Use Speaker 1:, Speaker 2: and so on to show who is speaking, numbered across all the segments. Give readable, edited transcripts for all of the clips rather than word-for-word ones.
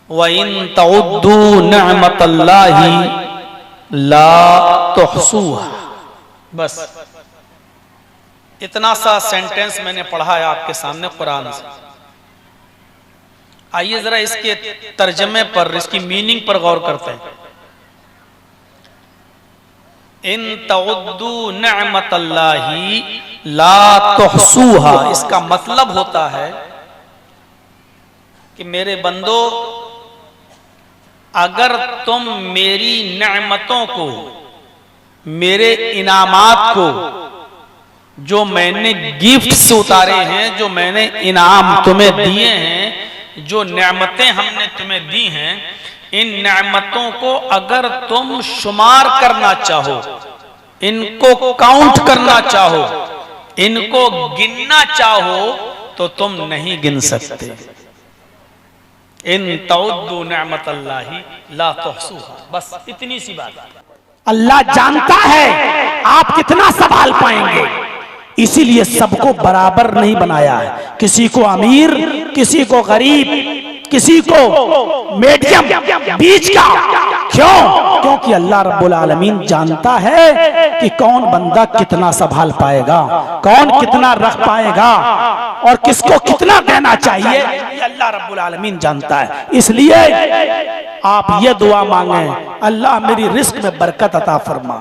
Speaker 1: व इन तउद्दू निअमतल्लाहि ला तुहसूहा। बस इतना सा सेंटेंस मैंने पढ़ा है आपके सामने कुरान से। आइए जरा इसके तर्जमे पर, इसकी मीनिंग पर गौर करते हैं। इन तउद्दू निअमतल्लाहि ला तुहसूहा, इसका मतलब होता है कि मेरे बंदो, अगर तुम मेरी नेमतों को, मेरे इनामात को, जो मैंने गिफ्ट्स उतारे हैं, जो मैंने इनाम तुम्हें दिए हैं, जो नेमतें हमने तुम्हें दी हैं, इन नेमतों को अगर तुम शुमार करना चाहो, इनको काउंट करना चाहो, इनको गिनना चाहो, तो तुम नहीं गिन सकते। इन तउद्दू निअमतल्लाहि ला तुहसूहा, बस इतनी सी बात।
Speaker 2: अल्लाह जानता है आप कितना संभाल पाएंगे, इसीलिए सबको बराबर नहीं बनाया है। किसी को अमीर, किसी को गरीब, किसी को मीडियम, बीच का। क्यों? क्योंकि अल्लाह रब्बुल आलमीन जानता है कि कौन बंदा कितना संभाल पाएगा, कौन कितना रख पाएगा और किसको कितना देना चाहिए, ये अल्लाह रब्बुल आलमीन जानता है। इसलिए आप ये दुआ मांगे, अल्लाह मेरी रिस्क में बरकत अता फरमा,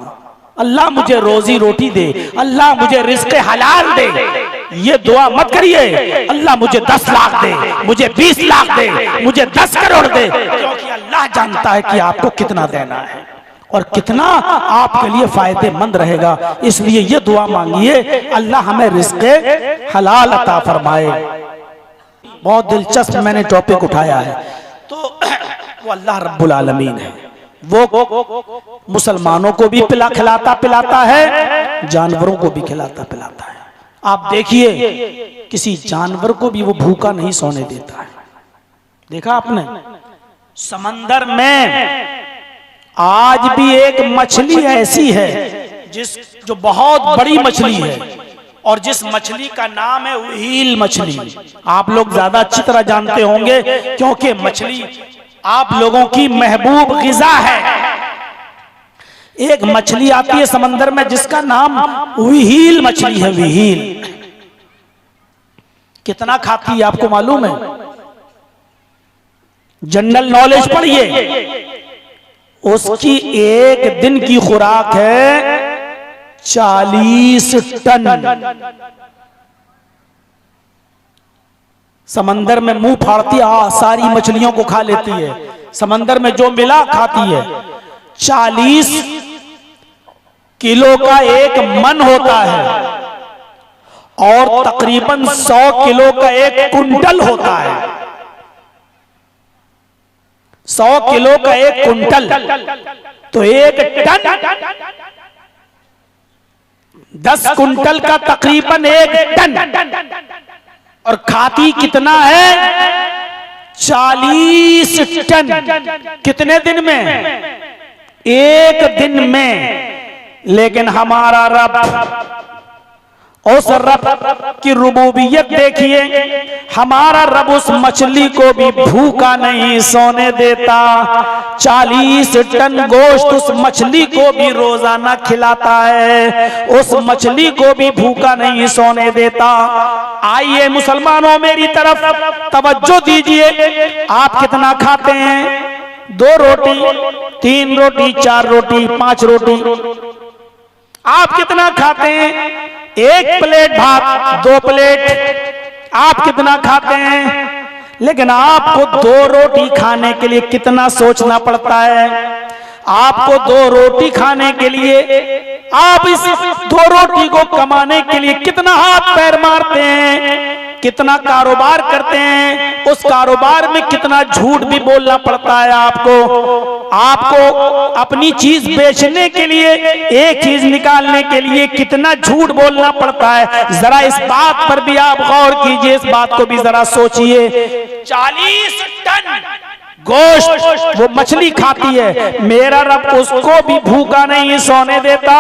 Speaker 2: अल्लाह मुझे रोजी रोटी दे, अल्लाह मुझे रिस्क हलाल दे। ये दुआ मत करिए अल्लाह मुझे 10 लाख दे, मुझे 20 लाख दे, मुझे 10 करोड़ दे, क्योंकि अल्लाह जानता है कि आपको कितना देना है और कितना आपके लिए फायदेमंद रहेगा। इसलिए ये दुआ मांगिए, अल्लाह हमें रिस्क हलाल अता फरमाए। बहुत दिलचस्प मैंने टॉपिक उठाया है, तो वो अल्लाह रब्बुल आलमीन है, वो मुसलमानों को भी खिलाता पिलाता है, जानवरों को भी खिलाता पिलाता है। आप देखिए किसी जानवर को भी वो भूखा नहीं सोने देता है। देखा आपने? समंदर में आज भी एक मछली ऐसी है जो बहुत बड़ी मछली है और जिस मछली का नाम है व्हील मछली। आप लोग ज्यादा अच्छी तरह जानते होंगे क्योंकि मछली आप लोगों की महबूब ग़िज़ा है। एक मछली आती है समंदर में जिसका नाम व्हील मछली है। व्हील कितना खाती है आपको मालूम है? जनरल नॉलेज पढ़िए, उसकी एक दिन की खुराक है 40 टन। समंदर में मुंह फाड़ती है, सारी मछलियों को खा लेती है, समंदर में जो मिला खाती है। 40 किलो का एक मन होता है और तकरीबन 100 किलो का एक कुंटल होता है। 100 किलो का एक कुंटल तो एक टन, 10 कुंटल का तकरीबन एक टन। और खाती कितना है? 40 टन। कितने दिन में? एक दिन में। लेकिन हमारा रब, उस रब की रुबूबियत देखिए, हमारा रब उस मछली को भी भूखा नहीं सोने देता। 40 टन गोश्त उस मछली को भी रोजाना खिलाता है, उस मछली को भी भूखा नहीं सोने देता। आइए मुसलमानों मेरी तरफ तवज्जो दीजिए, आप कितना खाते हैं? 2 रोटी, 3 रोटी, 4 रोटी, 5 रोटी। आप कितना खाते हैं? 1 प्लेट भात, 2 प्लेट। आप कितना खाते हैं? लेकिन आपको 2 रोटी खाने के लिए कितना सोचना पड़ता है। आपको 2 रोटी खाने के लिए, आप इस 2 रोटी को कमाने के लिए कितना हाथ पैर मारते हैं, कितना कारोबार करते हैं, उस कारोबार में कितना झूठ भी बोलना पड़ता है। आपको अपनी चीज बेचने के लिए, एक चीज निकालने के लिए कितना झूठ बोलना पड़ता है। जरा इस बात पर भी आप गौर कीजिए, इस बात को भी जरा सोचिए। 40 टन गोश्त वो मछली खाती है, मेरा रब उसको भी भूखा नहीं सोने देता।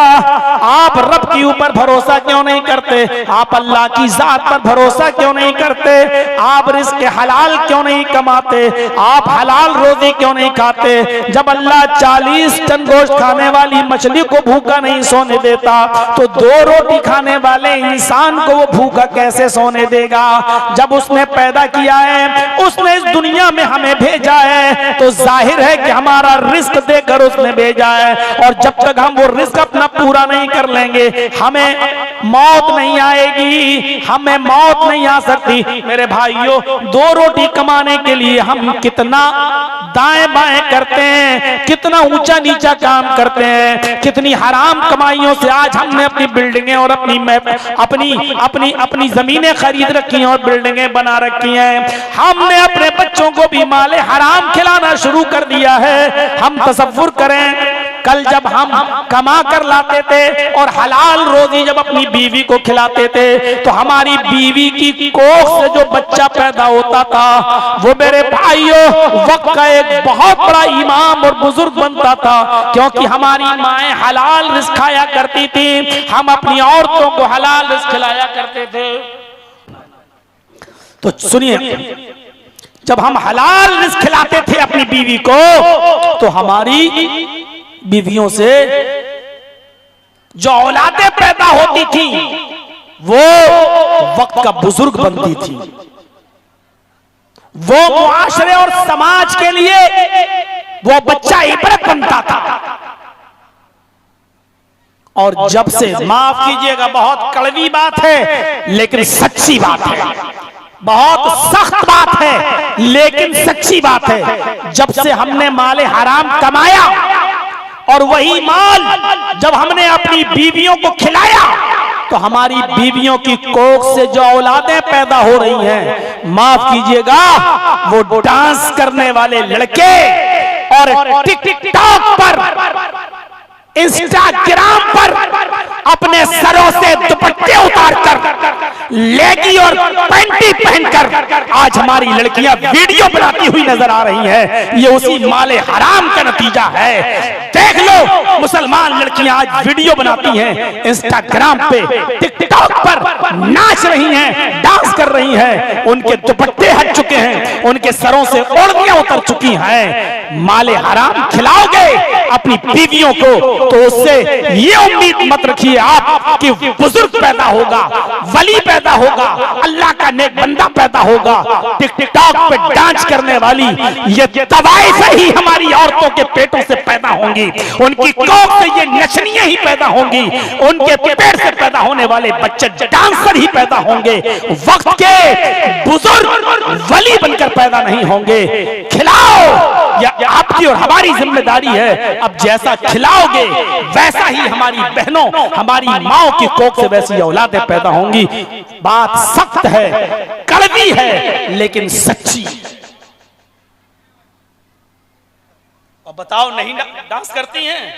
Speaker 2: आप रब के ऊपर भरोसा क्यों नहीं करते? आप अल्लाह की जात पर भरोसा क्यों नहीं करते? आप रिस्क हलाल क्यों नहीं कमाते? आप हलाल रोजी क्यों नहीं खाते? जब अल्लाह 40 टन गोश्त खाने वाली मछली को भूखा नहीं सोने देता, तो 2 रोटी खाने वाले इंसान को वो भूखा कैसे सोने देगा? जब उसने पैदा किया है, उसने इस दुनिया में हमें भेजा है, तो जाहिर है कि हमारा रिस्क देकर उसने भेजा है। और जब तक हम वो रिस्क अपना पूरा नहीं कर लेंगे, हमें मौत नहीं आएगी, हमें मौत नहीं आ सकती। मेरे भाइयों, 2 रोटी कमाने के लिए हम कितना दाएं बाएं करते हैं, कितना ऊंचा नीचा काम करते हैं, कितनी हराम कमाइयों से आज हमने अपनी बिल्डिंगें और अपनी जमीनें खरीद रखी हैं और बिल्डिंगें बना रखी हैं। हमने अपने बच्चों को भी माले हराम खिलाना शुरू कर दिया है। हम तसव्वुर करें, कल जब हम कमा कर लाते थे और हलाल रोजी जब अपनी बीवी को खिलाते थे, तो हमारी बीवी की कोख से जो बच्चा पैदा होता था, वो मेरे भाइयों वक्त का एक बहुत बड़ा इमाम और बुजुर्ग बनता था, क्योंकि हमारी माएं हलाल रिज़्क खाया करती थी, हम अपनी औरतों को हलाल रिज़्क खिलाया करते थे। तो सुनिए, जब हम हलाल रिज़्क खिलाते थे अपनी बीवी को, तो हमारी बीवियों से जो औलादें पैदा होती थी, वो वक्त का बुजुर्ग बनती थी, वो मुआशरे और समाज के लिए वो बच्चा इबरत बनता था। और जब से, माफ कीजिएगा, बहुत कड़वी बात है लेकिन सच्ची बात है, बहुत सख्त बात है लेकिन सच्ची बात है, जब से हमने माले हराम कमाया और वही माल जब हमने अपनी बीवियों को खिलाया, तो हमारी बीवियों की कोख से जो औलादें पैदा हो रही हैं, माफ कीजिएगा, वो डांस करने वाले लड़के और टिकटॉक पर, इंस्टाग्राम पर अपने सरों से दुपट्टे उतारकर, लेगी और पैंटी पहनकर आज हमारी लड़कियां वीडियो बनाती हुई नजर आ रही हैं। ये उसी माले हराम का नतीजा है। देख लो, मुसलमान लड़कियां आज वीडियो बनाती हैं, इंस्टाग्राम पे, टिकटॉक पर नाच रही हैं, डांस कर रही हैं, उनके दुपट्टे हट चुके हैं, उनके सरों से ओढ़नियां उतर चुकी हैं। माले हराम खिलाओगे अपनी बीवियों को, तो उससे ये उम्मीद मत रखिए आप कि बुजुर्ग पैदा होगा, वली पैदा होगा, अल्लाह का नेक बंदा पैदा होगा। टिकटॉक पे डांस करने वाली ये तवाइफ ही हमारी औरतों के पेटों से पैदा होंगी, उनकी कोख से ये नचनियां ही पैदा होंगी, उनके पेट से पैदा होने वाले बच्चे डांसर ही पैदा होंगे, वक्त के बुजुर्ग वली बनकर पैदा नहीं होंगे। खिलाओ, या आपकी और हमारी जिम्मेदारी है। अब जैसा खिलाओगे वैसा ही हमारी बहनों, हमारी माओ की कोख से वैसी औलादें पैदा होंगी। बात सख्त है, कड़वी है, लेकिन सच्ची। अब बताओ, नहीं डांस करती हैं,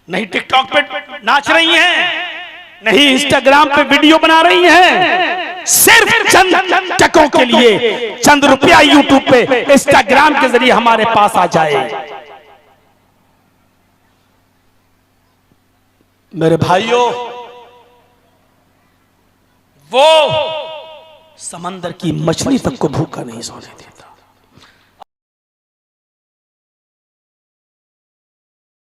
Speaker 2: नहीं टिकटॉक पे नाच रही हैं, नहीं इंस्टाग्राम पे वीडियो बना रही हैं, सिर्फ चंद टकों के लिए, चंद रुपया यूट्यूब पे, इंस्टाग्राम के जरिए हमारे पास आ जाए। मेरे भाइयों, वो समंदर की मछली तक को भूखा नहीं सोने देती।